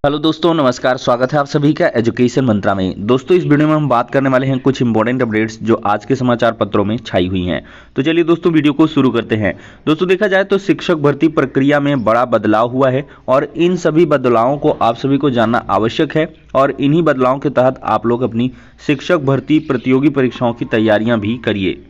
Hello दोस्तों, नमस्कार। स्वागत है आप सभी का एजुकेशन मंत्रा में। दोस्तों, इस वीडियो में हम बात करने वाले हैं कुछ इंपॉर्टेंट अपडेट्स जो आज के समाचार पत्रों में छाई हुई हैं। तो चलिए दोस्तों, वीडियो को शुरू करते हैं। दोस्तों, देखा जाए तो शिक्षक भर्ती प्रक्रिया में बड़ा बदलाव हुआ है और इन सभी बदलावों को आप सभी को जानना आवश्यक है और इन्हीं बदलावों के तहत आप लोग अपनी शिक्षक भर्ती प्रतियोगी परीक्षाओं की तैयारियां भी करिए।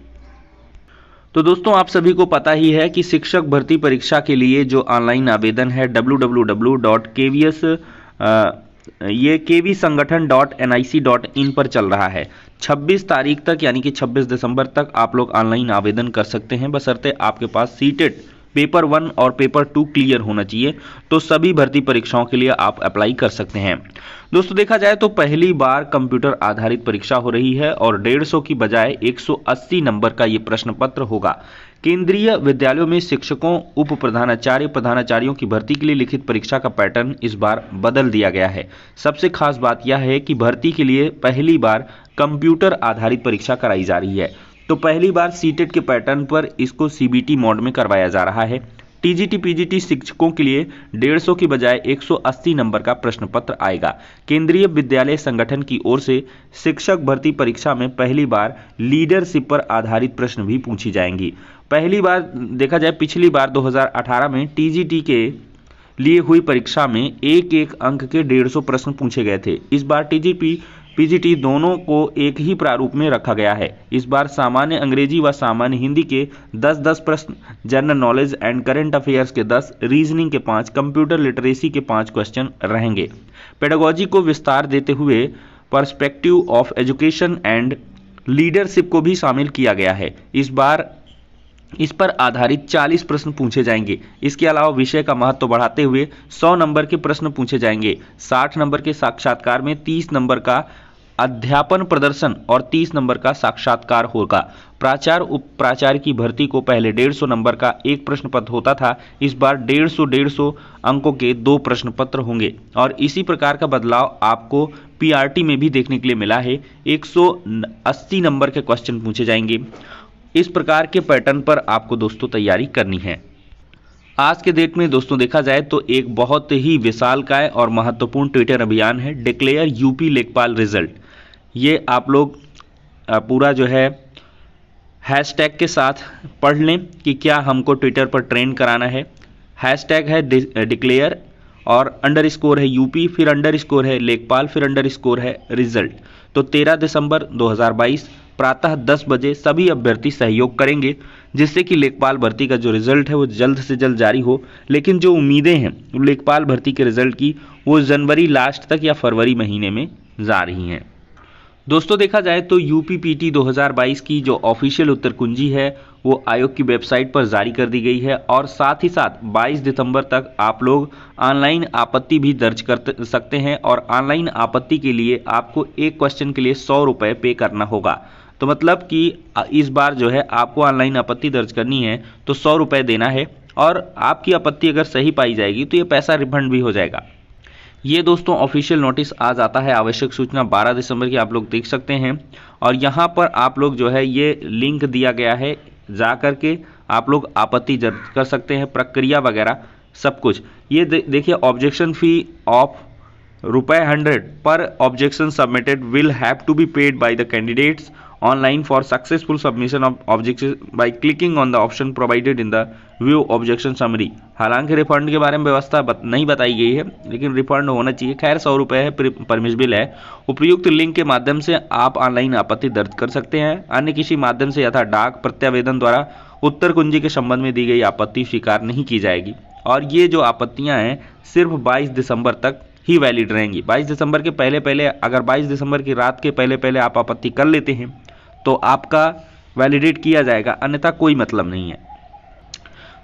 तो दोस्तों, आप सभी को पता ही है कि शिक्षक भर्ती परीक्षा के लिए जो ऑनलाइन आवेदन है www.kvs ये kvsangatan.nic.in पर चल रहा है। 26 तारीख तक यानी कि 26 दिसंबर तक आप लोग ऑनलाइन आवेदन कर सकते हैं, बशर्ते आपके पास सीटेट पेपर 1 और पेपर 2 क्लियर होना चाहिए। तो सभी भर्ती परीक्षाओं के लिए आप अप्लाई कर सकते हैं। दोस्तों, देखा जाए तो पहली बार कंप्यूटर आधारित परीक्षा हो रही है और 150 की बजाय 180 नंबर का ये प्रश्न पत्र होगा। केंद्रीय विद्यालयों में शिक्षकों, उप प्रधानाचार्य, प्रधानाचार्यों की भर्ती के लिए लिखित परीक्षा का पैटर्न इस बार बदल दिया गया है। सबसे खास बात यह है कि भर्ती के लिए पहली बार कंप्यूटर आधारित परीक्षा कराई जा रही है। तो पहली बार सीटेट के पैटर्न पर इसको सीबीटी मोड में करवाया जा रहा है। टीजीटी पीजीटी शिक्षकों के लिए 150 की बजाय 180 नंबर का प्रश्न पत्र आएगा। केंद्रीय विद्यालय संगठन की ओर से शिक्षक भर्ती परीक्षा में पहली बार लीडरशिप पर आधारित प्रश्न भी पूछी जाएंगी। पहली बार देखा जाए, पिछली बार 2018 में टीजीटी के लिए हुई परीक्षा में एक एक अंक के 150 प्रश्न पूछे गए थे। इस बार टीजीटी पीजीटी दोनों को एक ही प्रारूप में रखा गया है। इस बार सामान्य अंग्रेजी व सामान्य हिंदी के 10-10 प्रश्न, general knowledge and current affairs के 10, रीजनिंग के 5, कंप्यूटर लिटरेसी के 5 क्वेश्चन रहेंगे। पेडागोजी को विस्तार देते हुए perspective of education and leadership को भी शामिल किया गया है। इस पर आधारित 40 प्रश्न पूछे जाएंगे। इसके अलावा विषय का महत्व बढ़ाते हुए 100 नंबर के प्रश्न पूछे जाएंगे। 60 नंबर के साक्षात्कार में 30 नंबर का अध्यापन प्रदर्शन और 30 नंबर का साक्षात्कार होगा। प्राचार्य उप प्राचार्य की भर्ती को पहले 150 नंबर का एक प्रश्न पत्र होता था। इस बार 150 अंकों के 2 प्रश्न पत्र होंगे और इसी प्रकार का बदलाव आपको पीआरटी में भी देखने के लिए मिला है। 180 नंबर के क्वेश्चन पूछे जाएंगे। इस प्रकार के पैटर्न पर आपको दोस्तों तैयारी करनी है। आज के डेट में दोस्तों देखा जाए तो एक बहुत ही विशालकाय और महत्वपूर्ण ट्विटर अभियान है, डिक्लेयर यूपी लेखपाल रिजल्ट। ये आप लोग पूरा जो है हैशटैग के साथ पढ़ लें कि क्या हमको ट्विटर पर ट्रेंड कराना है। हैशटैग है डिक्लेयर और अंडरस्कोर है यूपी, फिर अंडरस्कोर है लेखपाल, फिर अंडरस्कोर है रिजल्ट। तो 13 दिसंबर 2022 प्रातः 10 बजे सभी अभ्यर्थी सहयोग करेंगे जिससे कि लेखपाल भर्ती का जो रिजल्ट है वो जल्द से जल्द जारी हो। लेकिन जो उम्मीदें हैं लेखपाल भर्ती के रिजल्ट की, वो जनवरी लास्ट तक या फरवरी महीने में जा रही हैं। दोस्तों, देखा जाए तो यूपीपीटी 2022 की जो ऑफिशियल उत्तर कुंजी है वो आयोग की वेबसाइट पर जारी कर दी गई है और साथ ही साथ 22 दिसंबर तक आप लोग ऑनलाइन आपत्ति भी दर्ज कर सकते हैं और ऑनलाइन आपत्ति के लिए आपको एक क्वेश्चन के लिए 100 रुपये पे करना होगा। तो मतलब कि इस बार जो है आपको ऑनलाइन आपत्ति दर्ज करनी है तो 100 रुपये देना है और आपकी आपत्ति अगर सही पाई जाएगी तो ये पैसा रिफंड भी हो जाएगा। ये दोस्तों ऑफिशियल नोटिस आज आता है। आवश्यक सूचना 12 दिसंबर की आप लोग देख सकते हैं और यहाँ पर आप लोग जो है ये लिंक दिया गया है, जा करके आप लोग आपत्ति दर्ज कर सकते हैं, प्रक्रिया वगैरह सब कुछ। ये देखिए, ऑब्जेक्शन फी ऑफ ₹100 पर objection submitted will have to be paid by the candidates online for successful submission of objection by clicking on the option provided in the view objection summary. हालांकि रिफंड के बारे में व्यवस्था नहीं बताई गई है, लेकिन रिफंड होना चाहिए। खैर 100 रुपये है, परमिसिबल है। उपयुक्त लिंक के माध्यम से आप ऑनलाइन आपत्ति दर्ज कर सकते हैं। अन्य किसी माध्यम से यथा डाक प्रत्यावेदन द्वारा उत्तर कुंजी के संबंध में दी गई आपत्ति स्वीकार नहीं की जाएगी और ये जो आपत्तियां हैं सिर्फ 22 दिसंबर तक ही वैलिड रहेंगी। 22 दिसंबर के पहले अगर 22 दिसंबर की रात के पहले आप आपत्ति कर लेते हैं तो आपका वैलिडेट किया जाएगा, अन्यथा कोई मतलब नहीं है।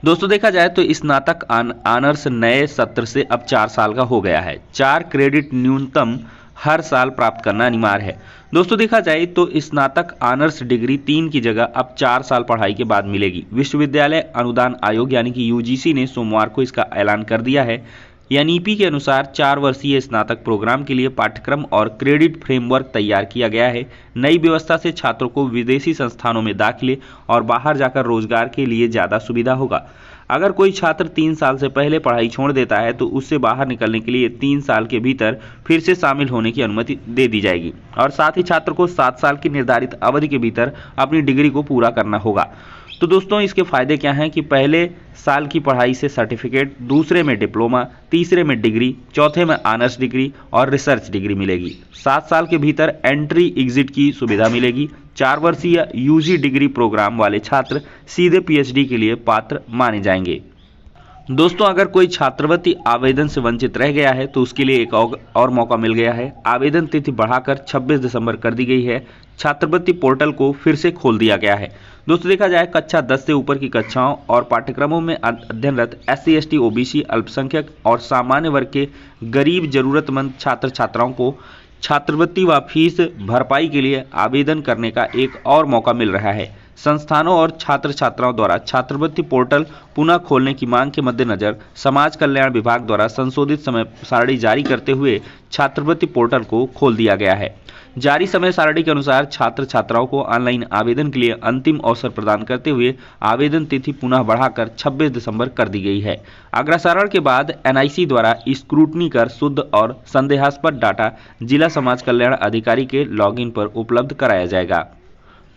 दोस्तों, देखा जाए तो स्नातक ऑनर्स नए सत्र से अब 4 साल का हो गया है। 4 क्रेडिट न्यूनतम हर साल प्राप्त करना अनिवार्य है। दोस्तों, देखा जाए तो स्नातक ऑनर्स डिग्री 3 की जगह अब 4 साल पढ़ाई के बाद मिलेगी। विश्वविद्यालय अनुदान आयोग यानी कि यूजीसी ने सोमवार को इसका ऐलान कर दिया है। एनईपी के अनुसार 4 वर्षीय स्नातक प्रोग्राम के लिए पाठ्यक्रम और क्रेडिट फ्रेमवर्क तैयार किया गया है। नई व्यवस्था से छात्रों को विदेशी संस्थानों में दाखिले और बाहर जाकर रोजगार के लिए ज़्यादा सुविधा होगा। अगर कोई छात्र 3 साल से पहले पढ़ाई छोड़ देता है तो उससे बाहर निकलने के लिए 3 साल के भीतर फिर से शामिल होने की अनुमति दे दी जाएगी और साथ ही छात्र को 7 साल की निर्धारित अवधि के भीतर अपनी डिग्री को पूरा करना होगा। तो दोस्तों इसके फायदे क्या हैं कि पहले साल की पढ़ाई से सर्टिफिकेट, दूसरे में डिप्लोमा, तीसरे में डिग्री, चौथे में ऑनर्स डिग्री और रिसर्च डिग्री मिलेगी। 7 साल के भीतर एंट्री एग्जिट की सुविधा मिलेगी। 4 वर्षीय यूजी डिग्री प्रोग्राम वाले छात्र सीधे पीएचडी के लिए पात्र माने जाएंगे। दोस्तों अगर कोई छात्रवृत्ति आवेदन से वंचित रह गया है तो उसके लिए एक और मौका मिल गया है। आवेदन तिथि बढ़ाकर 26 दिसंबर कर दी गई है। छात्रवृत्ति पोर्टल को फिर से खोल दिया गया है। दोस्तों देखा जाए कक्षा 10 से ऊपर की कक्षाओं और पाठ्यक्रमों में अध्ययनरत SC ST OBC अल्पसंख्यक और सामान्य वर्ग के गरीब जरूरतमंद छात्र छात्राओं को छात्रवृत्ति व फीस भरपाई के लिए आवेदन करने का एक और मौका मिल रहा है। संस्थानों और छात्र छात्राओं द्वारा छात्रवृत्ति पोर्टल पुनः खोलने की मांग के मद्देनजर समाज कल्याण विभाग द्वारा संशोधित समय सारणी जारी करते हुए छात्रवृत्ति पोर्टल को खोल दिया गया है। जारी समय सारणी के अनुसार छात्र छात्राओं को ऑनलाइन आवेदन के लिए अंतिम अवसर प्रदान करते हुए आवेदन तिथि पुनः बढ़ाकर 26 दिसंबर कर दी गई है। अग्रसारण के बाद NIC द्वारा स्क्रूटनी कर शुद्ध और संदेहास्पद डाटा जिला समाज कल्याण अधिकारी के लॉगिन पर उपलब्ध कराया जाएगा।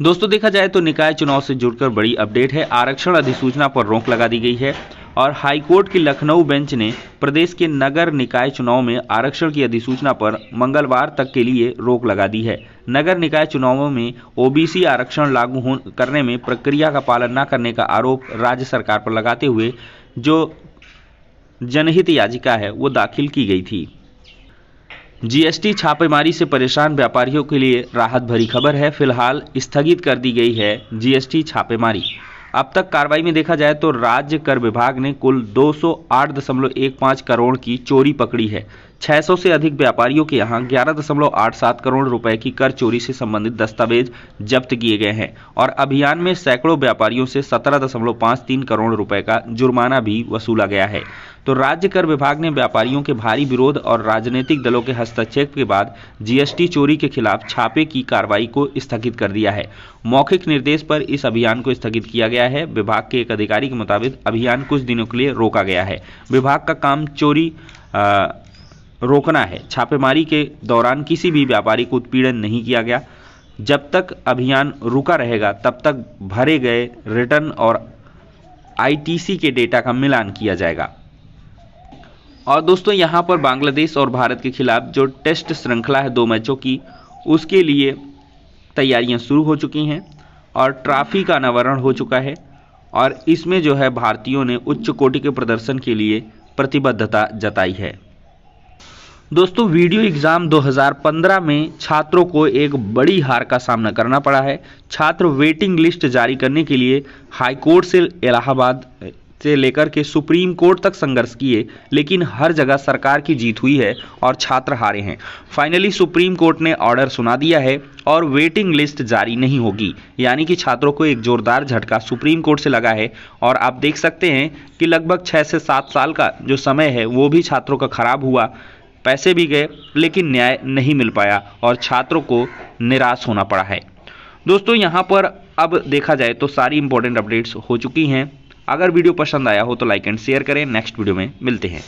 दोस्तों देखा जाए तो निकाय चुनाव से जुड़कर बड़ी अपडेट है। आरक्षण अधिसूचना पर रोक लगा दी गई है और हाईकोर्ट की लखनऊ बेंच ने प्रदेश के नगर निकाय चुनाव में आरक्षण की अधिसूचना पर मंगलवार तक के लिए रोक लगा दी है। नगर निकाय चुनावों में OBC आरक्षण लागू करने में प्रक्रिया का पालन न करने का आरोप राज्य सरकार पर लगाते हुए जो जनहित याचिका है वो दाखिल की गई थी। GST छापेमारी से परेशान व्यापारियों के लिए राहत भरी खबर है। फिलहाल स्थगित कर दी गई है GST छापेमारी। अब तक कार्रवाई में देखा जाए तो राज्य कर विभाग ने कुल 208.15 करोड़ की चोरी पकड़ी है। 600 से अधिक व्यापारियों के यहां 11.87 करोड़ रुपए की कर चोरी से संबंधित दस्तावेज जब्त किए गए हैं और अभियान में सैकड़ों व्यापारियों से 17.53 करोड़ रुपए का जुर्माना भी वसूला गया है। तो राज्य कर विभाग ने व्यापारियों के भारी विरोध और राजनीतिक दलों के हस्तक्षेप के बाद GST चोरी के खिलाफ छापे की कार्रवाई को स्थगित कर दिया है। मौखिक निर्देश पर इस अभियान को स्थगित किया गया है। विभाग के एक अधिकारी के मुताबिक अभियान कुछ दिनों के लिए रोका गया है। विभाग का काम चोरी रोकना है। छापेमारी के दौरान किसी भी व्यापारी को उत्पीड़न नहीं किया गया। जब तक अभियान रुका रहेगा तब तक भरे गए रिटर्न और ITC के डेटा का मिलान किया जाएगा। और दोस्तों यहाँ पर बांग्लादेश और भारत के खिलाफ जो टेस्ट श्रृंखला है 2 मैचों की, उसके लिए तैयारियां शुरू हो चुकी हैं और ट्रॉफी का अनावरण हो चुका है और इसमें जो है भारतीयों ने उच्च कोटि के प्रदर्शन के लिए प्रतिबद्धता जताई है। दोस्तों वीडियो एग्जाम 2015 में छात्रों को एक बड़ी हार का सामना करना पड़ा है। छात्र वेटिंग लिस्ट जारी करने के लिए हाईकोर्ट से इलाहाबाद से लेकर के सुप्रीम कोर्ट तक संघर्ष किए, लेकिन हर जगह सरकार की जीत हुई है और छात्र हारे हैं। फाइनली सुप्रीम कोर्ट ने ऑर्डर सुना दिया है और वेटिंग लिस्ट जारी नहीं होगी, यानी कि छात्रों को एक जोरदार झटका सुप्रीम कोर्ट से लगा है। और आप देख सकते हैं कि लगभग 6 से 7 साल का जो समय है वो भी छात्रों का खराब हुआ, पैसे भी गए, लेकिन न्याय नहीं मिल पाया और छात्रों को निराश होना पड़ा है। दोस्तों यहाँ पर अब देखा जाए तो सारी इंपॉर्टेंट अपडेट्स हो चुकी हैं। अगर वीडियो पसंद आया हो तो लाइक एंड शेयर करें। नेक्स्ट वीडियो में मिलते हैं।